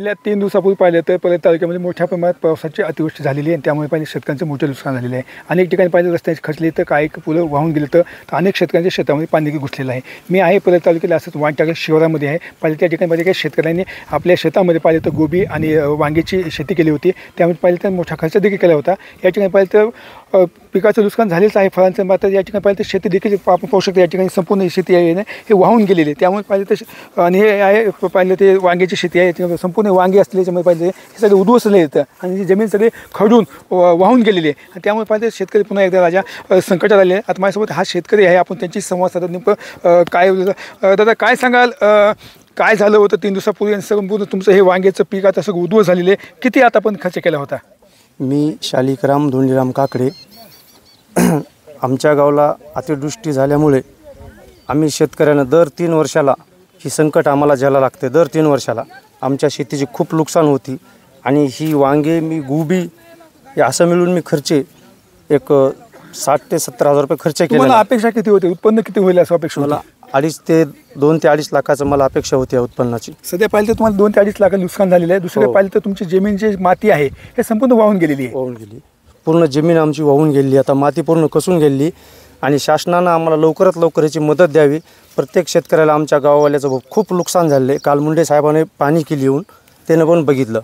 गेल्या 3 दिवसापूर्वी पाहिलं तर परत तालुक्यामध्ये मोठ्या प्रमाणात पावसाची अतिवृष्टी झालेली आहे आणि त्यामुळे पाहिजे शेतकऱ्यांचं मोठं नुकसान झालेलं आहे। अनेक ठिकाणी पाहिजे रस्त्याची खचली तर काही पुलं वाहून गेले तर अनेक शेतकऱ्यांच्या शेतामध्ये पाणी घुसलेलं आहे। मी आहे परत तालुक्याला असंच वांटागड शिवारामध्ये आहे। पाहिजे त्या ठिकाणी पाहिजे काही शेतकऱ्यांनी आपल्या शेतामध्ये पाहिजे तर गोबी आणि वांग्याची शेती केली होती, त्यामुळे पाहिजे तर मोठा खर्च देखील केला होता। या ठिकाणी पाहिजे तर पिकाचं नुकसान झालेच आहे फळांचं, मात्र या ठिकाणी पाहिजे तर शेती देखील आपण पाहू शकतो या ठिकाणी संपूर्ण शेती आहे हे वाहून गेलेली आहे। त्यामुळे पाहिजे तर आणि हे आहे पाहिलं ते वांग्याची शेती आहे, संपूर्ण वांगे असल्याच्यामुळे पाहिजे हे सगळे उद्ध्वस्त येतं आणि ही जमीन सगळी खडून वाहून गेलेली आहे आणि त्यामुळे पाहिजे शेतकरी पुन्हा एकदा राजा संकटात आले आहे। आता माझ्यासोबत हा शेतकरी आहे, आपण त्यांची संवाद साधत नेमकं काय दादा काय सांगाल, काय झालं होतं 3 दिवसापूर्वी आणि संपूर्ण तुमचं हे वांग्याचं पीक आता सगळं उद्ध्वस्त झालेलं आहे, किती आता पण खर्च केला होता? मी शालिकराम धोंडीराम काकडे। आमच्या गावाला अतिवृष्टी झाल्यामुळे आम्ही शेतकऱ्यांना दर 3 वर्षाला ही संकट आम्हाला झेला लागते। दर 3 वर्षाला आमच्या शेतीची खूप नुकसान होती आणि ही वांगे मी गोबी हे असं मिळून मी खर्च एक 60 ते 70 हजार रुपये खर्च केला। मला अपेक्षा किती होती, उत्पन्न किती होईल असं अपेक्षा? मला 2 ते 2.5 लाखाचं मला अपेक्षा होती या उत्पन्नाची। सध्या पाहिलं तर तुम्हाला 2 ते 2.5 लाख नुकसान झालेलं आहे। दुसरं पाहिलं तर तुमची जमीन जी माती आहे हे संपूर्ण वाहून गेलेली आहे। वाहून गेली, पूर्ण जमीन आमची वाहून गेली, आता माती पूर्ण कसून गेली आणि शासनानं आम्हाला लवकरात लवकर याची मदत द्यावी। प्रत्येक शेतकऱ्याला आमच्या गावावाल्याचं खूप नुकसान झाले। काल मुंडे साहेबांनी पाणी केली येऊन त्यानं पण बघितलं।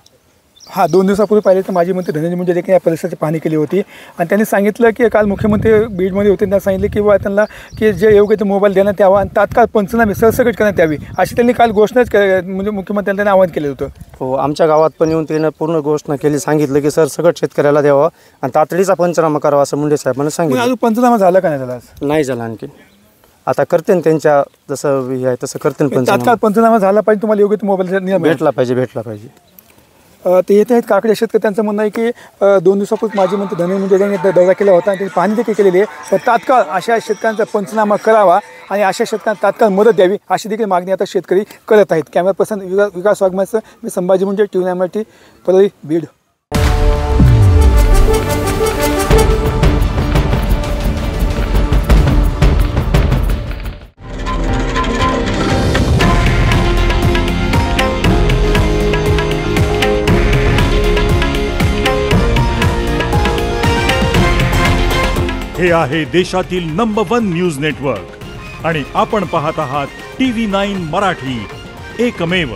हा 2 दिवसापूर्वी पाहिले तर माजी मंत्री धनंजय मुंडे देखील या परिसराची पाहणी केली होती आणि त्यांनी सांगितलं की काल मुख्यमंत्री बीडमध्ये होते, त्यांना सांगितलं की त्यांना की जे योग्य ते मोबाईल देण्यात यावा आणि तात्काळ पंचनामे सरसकट करण्यात यावी अशी त्यांनी काल घोषणाच म्हणजे मुख्यमंत्र्यांनी त्यांनी आवाहन केलं होतं। हो, आमच्या गावात पण येऊन त्यानं पूर्ण घोषणा केली, सांगितलं की सरसकट शेतकऱ्याला द्यावा आणि तातडीचा पंचनामा करावा असं मुंडे साहेबांनी सांगितलं। अजून पंचनामा झाला का नाही झाला? नाही झाला आणखी, आता करते त्यांच्या जसं हे आहे तसं करते तात्काळ पंचनामा झाला पाहिजे, तुम्हाला योग्य ते मोबाईल भेटला पाहिजे। ते येत आहेत काकडे शेतकरी, त्यांचं म्हणणं आहे की 2 दिवसापूर्वी माजी मंत्री धनंजय मुंडे यांनी दौरा केला होता आणि त्यांनी पाहणी देखील केलेली आहे, पण तात्काळ अशा शेतकऱ्यांचा पंचनामा करावा आणि अशा शेतकऱ्यांना तात्काळ मदत द्यावी अशी देखील मागणी आता शेतकरी करत आहेत। कॅमेरा पर्सन विकास वाघमारेसह मी संभाजी मुंडे, TV9 मराठी, परळी, बीड। हे आहे देशातील नंबर 1 न्यूज नेटवर्क आणि आपण पाहत आहात TV9 मराठी, एकमेव।